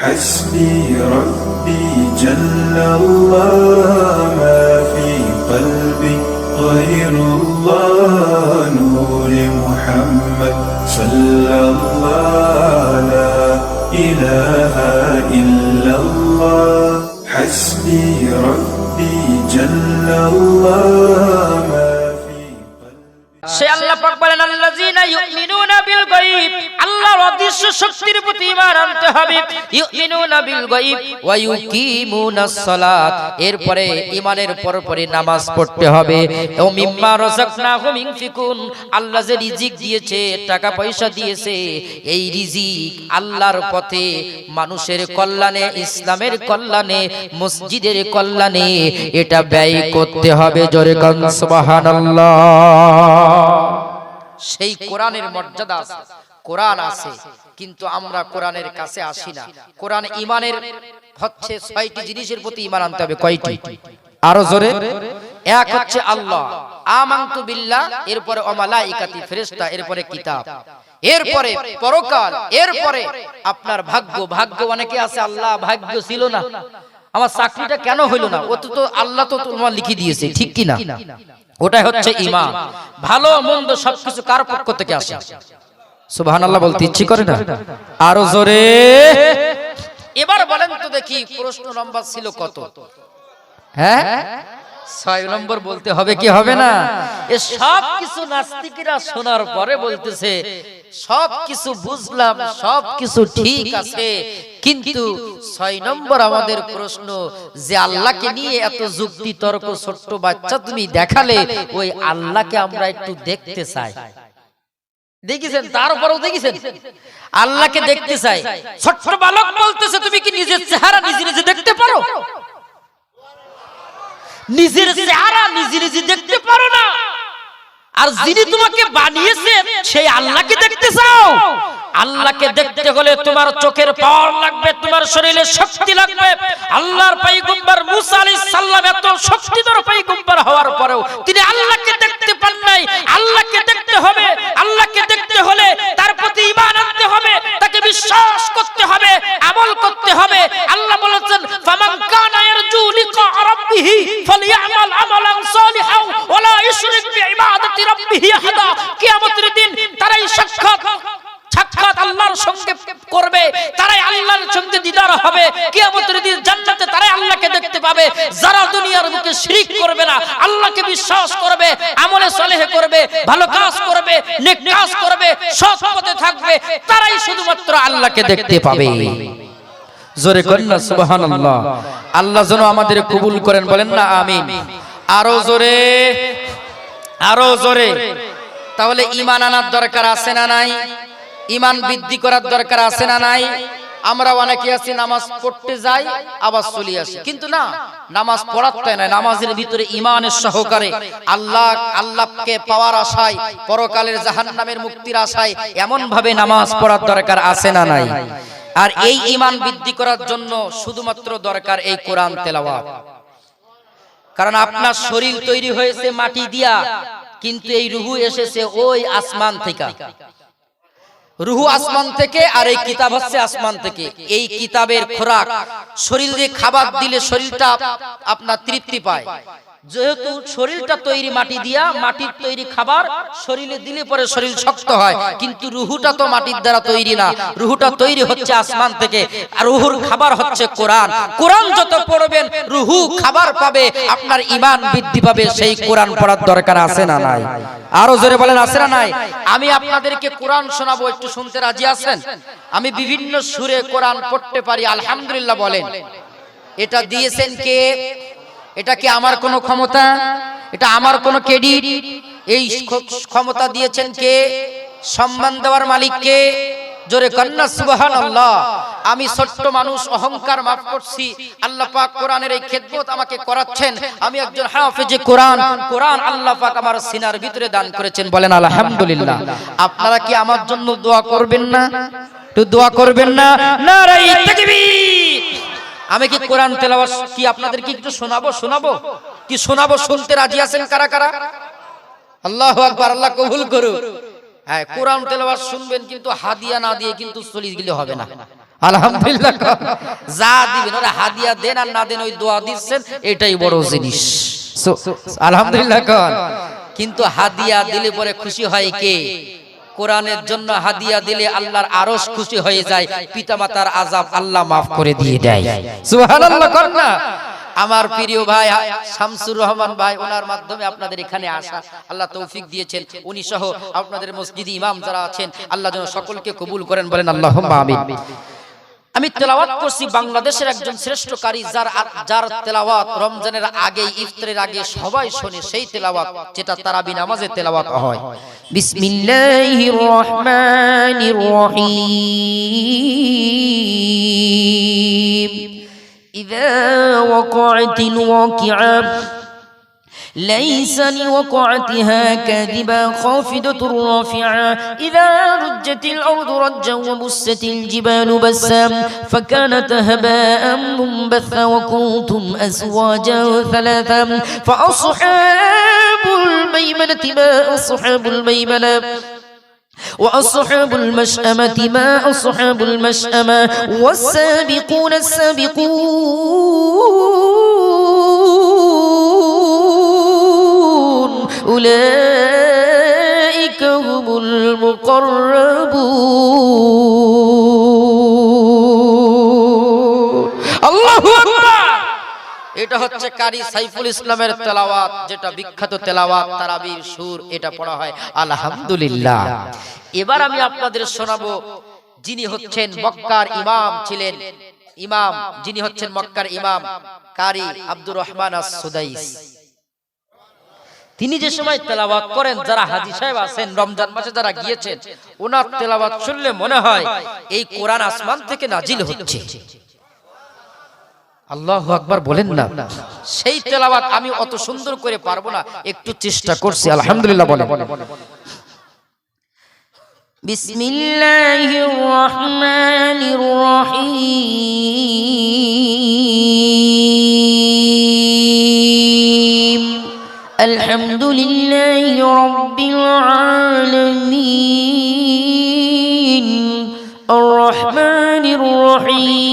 حسبي ربي جل الله ما في قلبي غير الله نور محمد صلى الله لا إله إلا الله حسبي ربي جل الله ما في قلبي সে আল্লাহ পাক বলেন আল্লাযীনা ইউমিনুনা বিল গায়ব, আল্লাহর অদৃশ্য শক্তির প্রতি ঈমান আনতে হবে। ইউমিনুনা বিল গায়ব ওয়া ইউকিমুনাস সালাত, এরপরে ঈমানের পরপরই নামাজ পড়তে হবে। ও মিম্মা রাযাকনাহুম ইনফিকুন, আল্লাহ যে রিজিক দিয়েছে, টাকা পয়সা দিয়েছে, এই রিজিক আল্লাহর পথে, মানুষের কল্যাণে, ইসলামের কল্যাণে, মসজিদের কল্যাণে এটা ব্যয় করতে হবে। জোরে কান সুবহানাল্লাহ। সেই কোরআনের মর্যাদা আছে, কোরআন আছে, কিন্তু আমরা কোরআনের কাছে আসি না। কোরআন ঈমানের হচ্ছে ৬টি জিনিসের প্রতি ঈমান আনতে হবে। কয়টি? আরো জোরে। এক হচ্ছে আল্লাহ, আমানতু বিল্লাহ, এরপরে ওয়া মালাইকাতি, ফেরেশতা, এরপরে কিতাব, এরপরে পরকাল, এরপরে আপনার ভাগ্য। ভাগ্য অনেকে আছে আল্লাহ ভাগ্য ছিল না, আমার চাকরিটা কেন হইল না, ও তো আল্লাহ তো তোমার লিখে দিয়েছে, ঠিক কি না? ওটাই হচ্ছে ঈমান। ভালো মন্দ সবকিছু কার পক্ষ থেকে আসে? সুবহানাল্লাহ বলতে ইচ্ছে করে না? আরো জোরে। এবার বলেন তো দেখি, প্রশ্ন নম্বর ছিল কত? হ্যাঁ, ৬ নম্বর বলতে হবে কি হবে না? এ সব কিছু নাস্তিকরা শোনার পরে বলতেছে সব কিছু বুঝলাম, সব কিছু ঠিক আছে, কিন্তু ৬ নম্বর আমাদের প্রশ্ন যে আল্লাহকে নিয়ে এত যুক্তি তর্ক ছোট্ট বাচ্চা তুমি দেখালে, ওই আল্লাহকে আমরা একটু দেখতে চাই। দেখেছেন? তারপরেও দেখেছেন আল্লাহকে দেখতে চাই। ছোট্ট বালক বলতেছে তুমি কি নিজের চেহারা নিজে নিজে দেখতে পারো? নিজের চেহারা নিজে নিজে দেখতে পারো না, আর যিনি তোমাকে বানিয়েছে সেই আল্লাহকে দেখতে চাও? আল্লাহকে দেখতে হলে তোমার চোখের পাওয়ার লাগবে, তোমার শরীরে শক্তি লাগবে। আল্লাহর পয়গম্বর মুসা আলাইহিস সালাম এত শক্তিধর পয়গম্বর হওয়ার পরেও তিনি আল্লাহকে দেখতে পান নাই। আল্লাহকে দেখতে হবে, আল্লাহকে দেখতে হলে তার প্রতি ঈমান আনতে হবে, তাকে বিশ্বাস করতে হবে, আমল করতে হবে। আল্লাহ বলেছেন ফামান কানা ইয়ারজু লিকা রাব্বিহি ফালইআমাল আমালান সালিহান ওয়া লা ইশরিক বিইবাদাতি রাব্বিহি আহাদা। কিয়ামতের দিন তারাই সাক্ষাৎ আল্লাহর সঙ্গে করবে, তারাই আল্লাহর সঙ্গে দিদার হবে। কিয়ামতের দিন জান্নাতে তারাই আল্লাহকে দেখতে পাবে। যারা দুনিয়ার বুকে শিরক করবে না, আল্লাহকে বিশ্বাস করবে, আমলে সালেহ করবে, ভালো কাজ করবে, নেক কাজ করবে, সৎ পথে থাকবে, তারাই শুধুমাত্র আল্লাহকে দেখতে পাবে। জোরে করেন না সুবহানাল্লাহ। আল্লাহ যেন আমাদের কবুল করেন, বলেন না আমিন। আরো জোরে, আরো জোরে। তাহলে ঈমান আনার দরকার আছে না নাই? ঈমান বৃদ্ধি করার দরকার আছে না নাই? আমরা অনেকে আছি নামাজ পড়তে যাই আবার চলে আসি, কিন্তু না, নামাজ পড়াতে না, নামাজের ভিতরে ঈমানের সহকারে আল্লাহকে পাওয়ার আশায়, পরকালের জাহান্নামের মুক্তির আশায় এমন ভাবে নামাজ পড়ার দরকার আছে না নাই? আর এই ঈমান বৃদ্ধি করার জন্য শুধুমাত্র দরকার এই কোরআন তেলাওয়াত। কারণ আপনার শরীর তৈরি হয়েছে মাটি দিয়া, কিন্তু এই রূহ এসেছে ওই আসমান থেকে। রূহ আসমান থেকে, আর এই কিতাব হচ্ছে আসমান থেকে। এই কিতাবের খোরাক শরীরে খাবার দিলে শরীরটা আপনার তৃপ্তি পায়। যেহেতু শরীরটা তৈরি মাটি দিয়া, মাটির তৈরি খাবার শরীরে দিলে পরে শরীর শক্ত হয়, কিন্তু রুহুটা তো মাটির দ্বারা তৈরি না, রুহুটা তৈরি হচ্ছে আসমান থেকে। আর রুহুর খাবার হচ্ছে কোরআন। কোরআন যত পড়বেন রুহু খাবার পাবে, আপনার ঈমান বৃদ্ধি পাবে। সেই কোরআন পড়ার দরকার আছে না নাই? আরো জোরে বলেন আছে না নাই? আমি আপনাদেরকে কোরআন শোনাবো, একটু শুনতে রাজি আছেন? আমি বিভিন্ন সুরে কোরআন পড়তে পারি, আলহামদুলিল্লাহ বলেন। এটা দিয়েছেন কে? এটা কি আমার কোনো ক্ষমতা? এটা আমার কোনো ক্রেডিট? এই ক্ষমতা দিয়েছেন কে? সম্মান দেওয়ার মালিক কে? জোরে কন্না সুবহানাল্লাহ। আমি ছোট্ট মানুষ, অহংকার মাফ করছি। আল্লাহ পাক কোরআনের এই খেদমত আমাকে করাচ্ছেন। আমি একজন হাফেজে কোরআন। কোরআন আল্লাহ পাক আমার সিনার ভিতরে দান করেছেন, বলেন আলহামদুলিল্লাহ। আপনারা কি আমার জন্য দোয়া করবেন না? একটু দোয়া করবেন না? নারায়ে তাকবীর। আমি কি কোরআন তেলাওয়াত কি আপনাদের কি একটু শোনাবো কি শোনাবো? শুনতে রাজি আছেন কারা কারা? আল্লাহু আকবার, আল্লাহ কবুল করুক। হ্যাঁ, কোরআন তেলাওয়াত শুনবেন, কিন্তু হাদিয়া না দিয়ে কিন্তু চলে গেলে হবে না। আলহামদুলিল্লাহ। যা দিবেন ওরা হাদিয়া দেন আর না দেন ওই দোয়া দিচ্ছেন, এটাই বড় জিনিস। আলহামদুলিল্লাহ। কিন্তু হাদিয়া দিলে পরে খুশি হয় কে? কোরআনের জন্য হাদিয়া দিলে আল্লাহর আরশ খুশি হয়ে যায়, পিতামাতার আযাব আল্লাহ মাফ করে দিয়ে দেয়। সুবহানাল্লাহ। কন্যা আমার প্রিয় ভাই শামসুর রহমান ভাই, ওনার মাধ্যমে আপনাদের এখানে আসা, আল্লাহ তৌফিক দিয়েছেন। উনি সহ আপনাদের মসজিদে ইমাম যারা আছেন, আল্লাহ যেন সকলকে কবুল করেন, বলেন আল্লাহুম্মা আমিন। আমি তেলাওয়াত করছি বাংলাদেশের একজন শ্রেষ্ঠ কারি, যার তেলাওয়াত রমজানের আগে, ইফতারের আগে সবাই শোনে, সেই তেলাওয়াত যেটা তারাবি নামাজে তেলাওয়াত হয়। বিসমিল্লাহির রহমানির রহিম। ইযা ওয়াকাতিল ওয়াকিআ ليس لوقعتها كاذبة خافضة رافعة إذا رجت الأرض رجا وبست الجبال بسا فكانت هباء منبثا وكنتم أزواجا ثلاثا فأصحاب الميمنة ما أصحاب الميمنة وأصحاب المشأمة ما أصحاب المشأمة والسابقون السابقون أولئك هم المقربون الله أكبر। এটা হচ্ছে কারি সাইফুল ইসলামের তেলাওয়াত, যেটা বিখ্যাত তেলাওয়াত তারাবির সুর, এটা পড়া হয় আলহামদুলিল্লাহ। এবার আমি আপনাদের শোনাবো যিনি হচ্ছেন মক্কার ইমাম ছিলেন, যিনি হচ্ছেন মক্কার ইমাম কারি আব্দুর রহমান আস-সুদাইস। তিনি যে সময় তেলাওয়াত করেন, যারা হাজী সাহেব আছেন রমজান মাসে যারা গিয়েছেন, ওনার তেলাওয়াত শুনলে মনে হয় এই কোরআন আসমান থেকে নাজিল হচ্ছে। আল্লাহু আকবার বলেন না। সেই তেলাওয়াত আমি অত সুন্দর করে পারবো না, একটু চেষ্টা করছি। আলহামদুলিল্লাহ বলেন। বিসমিল্লাহির রহমানির রহিম। আলহামদুলিল্লাহি রাব্বিল আলামিন আর রহমানির রহিম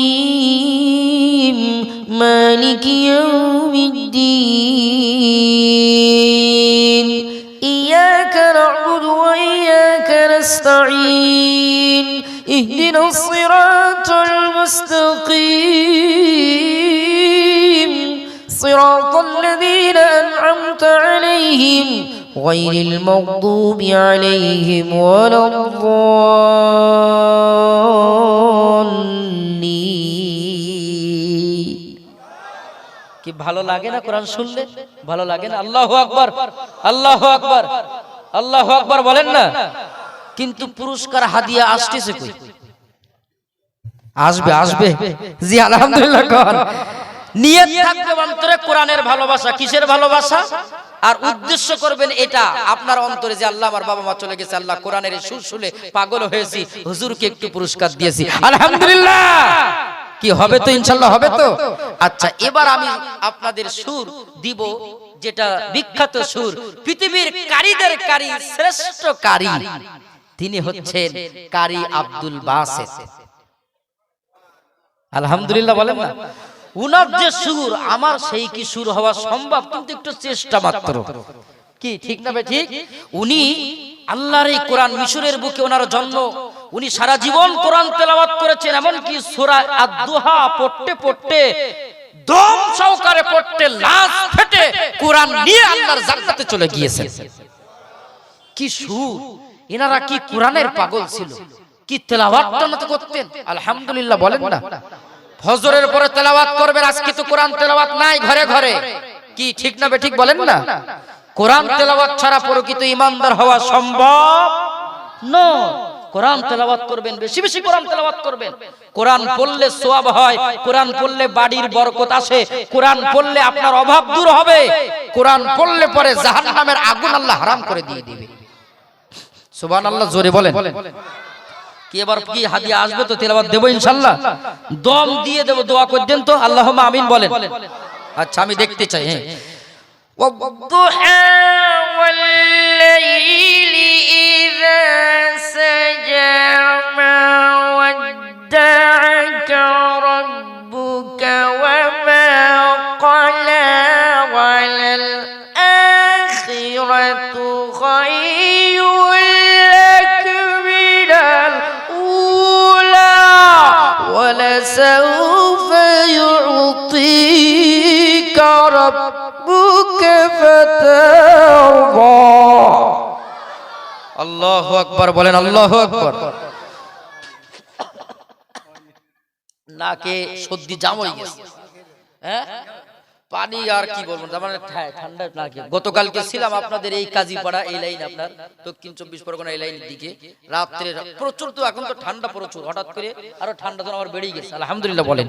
مالك يوم الدين إياك نعبد وإياك نستعين اهدنا الصراط المستقيم صراط الذين أنعمت عليهم غير المغضوب عليهم ولا الضالين। কি ভালো লাগে না কোরআন শুনলে? ভালো লাগে না? আল্লাহু আকবার, আল্লাহু আকবার, আল্লাহু আকবার বলেন না। কিন্তু পুরস্কার হাদিয়া আসতেছে কই? আসবে আসবে। জি আলহামদুলিল্লাহ। কোন নিয়ত থাকবে অন্তরে কোরআনের ভালোবাসা। কিসের ভালোবাসা? আর উদ্দেশ্য করবেন এটা আপনার অন্তরে যে আল্লাহ আমার বাবা মা চলে গেছে, আল্লাহ কোরআনের সুর শুনে পাগল হয়েছি, হুজুরকে একটু পুরস্কার দিয়েছি, আলহামদুলিল্লাহ। কি হবে তো? ইনশাআল্লাহ হবে তো। আচ্ছা, এবার আমি আপনাদের সুর দিব, যেটা বিখ্যাত সুর, পৃথিবীর কারীদের কারী, শ্রেষ্ঠ কারী, তিনি হচ্ছেন কারী আব্দুল বাসিত। আলহামদুলিল্লাহ বলেন না। উনার যে সুর, আমার সেই কি সুর হওয়া সম্ভব? কিন্তু একটু চেষ্টা মাত্র। কি ঠিক না বে ঠিক? উনি আল্লাহর এই কোরআন, মিশরের বুকে ওনার জন্ম, উনি সারা জীবন কোরআন তেলাওয়াত করেছেন। এমনকি সূরা আদ-দুহা পড়তে পড়তে, দম সহকারে পড়তে, লাশ ফেটে কোরআন নিয়ে আল্লাহর জান্নাতে চলে গিয়েছেন। কি সুর! এনারা কি কোরআনের পাগল ছিল, কি তেলাওয়াতটা মত করতেন। আলহামদুলিল্লাহ বলেন না। ফজরের পরে তেলাওয়াত করবেন। আজকে তো কোরআন তেলাওয়াত নাই ঘরে ঘরে। কি ঠিক না বে ঠিক বলেন না। কোরআন তেলাওয়াত ছাড়া প্রকৃত ঈমানদার হওয়া সম্ভব নয়। কোরআন তেলাওয়াত করবেন, বেশি বেশি কোরআন তেলাওয়াত করবেন। কোরআন পড়লে সওয়াব হয়, কোরআন পড়লে বাড়ির বরকত আসে, কোরআন পড়লে আপনার অভাব দূর হবে, কোরআন পড়লে পরে জাহান্নামের আগুন আল্লাহ হারাম করে দিয়ে দিবে। সুবহানাল্লাহ জোরে বলেন। কি এবার কি হাদিয়া আসবে তো? তেলাওয়াত দেব ইনশাআল্লাহ, দম দিয়ে দেব। দোয়া করবেন তো, আল্লাহুম্মা আমিন বলেন। আচ্ছা, আমি দেখতে চাই। হ্যাঁ। والضحى والليل إذا سجى ما ودعك ولسوف يعطيك ربك فترضى আল্লাহু আকবার বলেন আল্লাহু আকবার নাকে সর্দি জাম হয়ে গেছে হ্যাঁ পানি আর কি বলবো মানে ঠান্ডা নাকি গতকালকে ছিলাম আপনাদের এই কাজীপাড়া এই লাইন আপনার দক্ষিণ 24 পরগনা এই লাইনের দিকে রাত্রে প্রচুর তো এখন তো ঠান্ডা প্রচুর হঠাৎ করে আরো ঠান্ডা তো আবার বেড়ে গেছে আলহামদুলিল্লাহ বলেন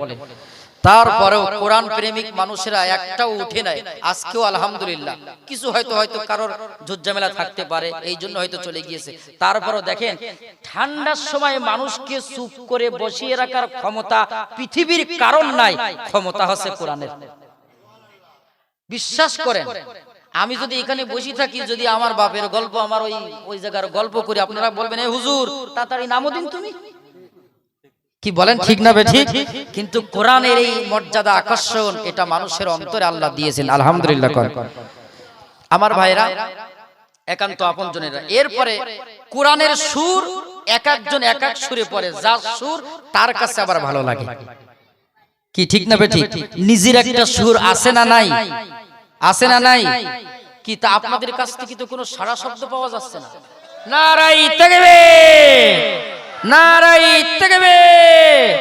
তারপরেও কোরআন প্রেমিক মানুষেরা একটাও উঠে নাই আজকেও আলহামদুলিল্লাহ কিছু হয়তো কারোর ঝুটঝামেলা থাকতে পারে এই জন্য হয়তো চলে গিয়েছে তারপরেও দেখেন ঠান্ডার সময় মানুষকে চুপ করে বসিয়ে রাখার ক্ষমতা পৃথিবীর কারণ নাই ক্ষমতা হচ্ছে কোরআনের বিশ্বাস করেন আমি যদি এখানে বসে থাকি যদি আমার বাপের গল্প আমার ওই জায়গার গল্প করি আপনারা বলবেন এই হুজুর তাড়াতাড়ি নামও দিন তুমি কি বলেন ঠিক না বে ঠিক কিন্তু কোরআনের এই মর্যাদা আকর্ষণ এটা মানুষের অন্তরে আল্লাহ দিয়েছেন আলহামদুলিল্লাহ আমার ভাইরা একান্ত আপনজনেরা এরপরে কোরআনের সুর এক একজন এক এক সুরে পড়ে যার সুর তার কাছে আবার ভালো লাগে কি ঠিক না বে ঠিক নিজের একটা সুর আছে না নাই আছে না নাই কি তা আপনাদের কাছ থেকে তো কোনো সারা শব্দ পাওয়া যাচ্ছে না নারাই তাকবীর নারাই তাকবীর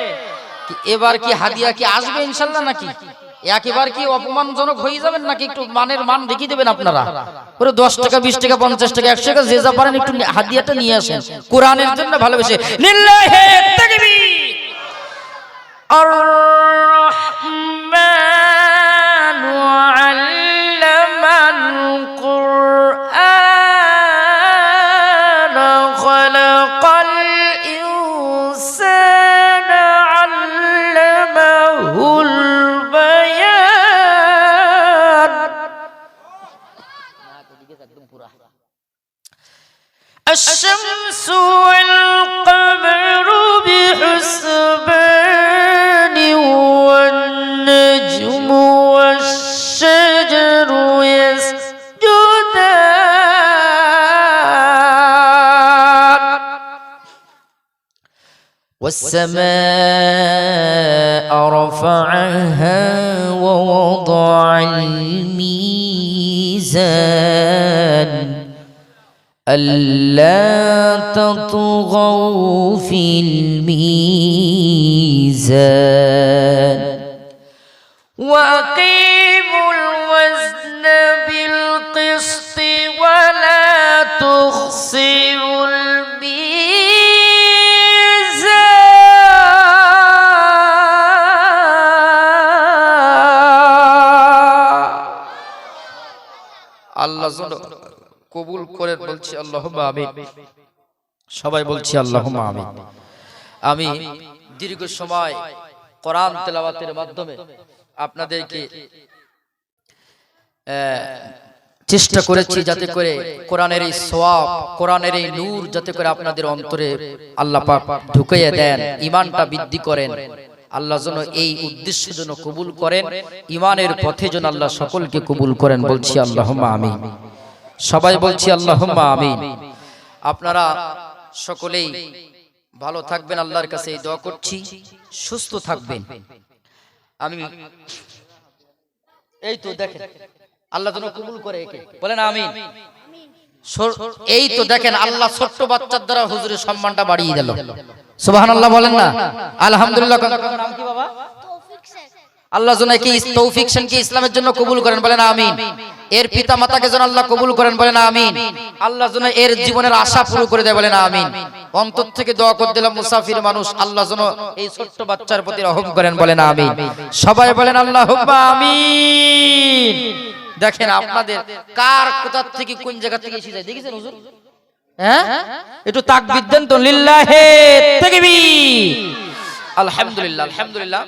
এবার কি হাদিয়া কি আসবে ইনশাআল্লাহ নাকি একবার কি অপমানজনক হয়ে যাবেন নাকি একটু মানের মান দেখিয়ে দেবেন আপনারা পুরো 10 টাকা 20 টাকা 50 টাকা 100 টাকা যে যা পারেন একটু হাদিয়াটা নিয়ে আসেন কোরআনের জন্য ভালোবেসে লিল্লাহি তাকবীর الرحمن علم القرآن خلق الإنسان علمه البيان الشمس والقمر بحسبان والنجم والشجر يسجدان والسماء رفعها ووضع الميزان ألا تطغوا في الميزان وأقيموا الوزن بالقسط ولا تخسروا الميزان الله কবুল করে বলছি আল্লাহুম্মা আমিন সবাই বলছি আল্লাহুম্মা আমিন আমি দীর্ঘ সময় কোরআন তেলাওয়াতের মাধ্যমে আপনাদেরকে চেষ্টা করেছি যাতে করে কোরআনের এই সওয়াব কোরআনের এই নূর যাতে করে আপনাদের অন্তরে আল্লাহ পাক ঢুকিয়ে দেন ঈমানটা বৃদ্ধি করেন আল্লাহ যেন এই উদ্দেশ্য যেন কবুল করেন ঈমানের পথে যেন আল্লাহ সকলকে কবুল করেন বলছি আল্লাহুম্মা আমিন সবাই বলছি আল্লাহুম্মা আমিন আপনারা সকলেই ভালো থাকবেন আল্লাহর কাছে এই দোয়া করছি সুস্থ থাকবেন আমি এই তো দেখেন আল্লাহ যেন কবুল করে একে বলেন আমিন এই তো দেখেন আল্লাহ ছোট্ট বাচ্চার দ্বারা হুজুরের সম্মানটা বাড়িয়ে দিল সুবহানাল্লাহ বলেন না আলহামদুলিল্লাহ নাম কি বাবা আল্লাহ যেন একে তৌফিক শানকে ইসলামের জন্য কবুল করেন বলেন আমিন এর পিতা মাতাকে যেন আল্লাহ কবুল করেন বলেন আমিন আল্লাহ যেন এর জীবনের আশা পুরো করে দেয় বলেন আমিন অন্তর থেকে দোয়া করে দিলাম মুসাফির মানুষ আল্লাহ যেন এই ছোট্ট বাচ্চার প্রতি রহম করেন বলেন আমিন সবাই বলেন আল্লাহুম্মা আমিন দেখেন আপনাদের কার কোথা থেকে কোন জায়গা থেকে এসে যায় দেখেছেন হুজুর হ্যাঁ একটু তাকবীর দেন তো লিল্লাহি তাকবীর আলহামদুলিল্লাহ আলহামদুলিল্লাহ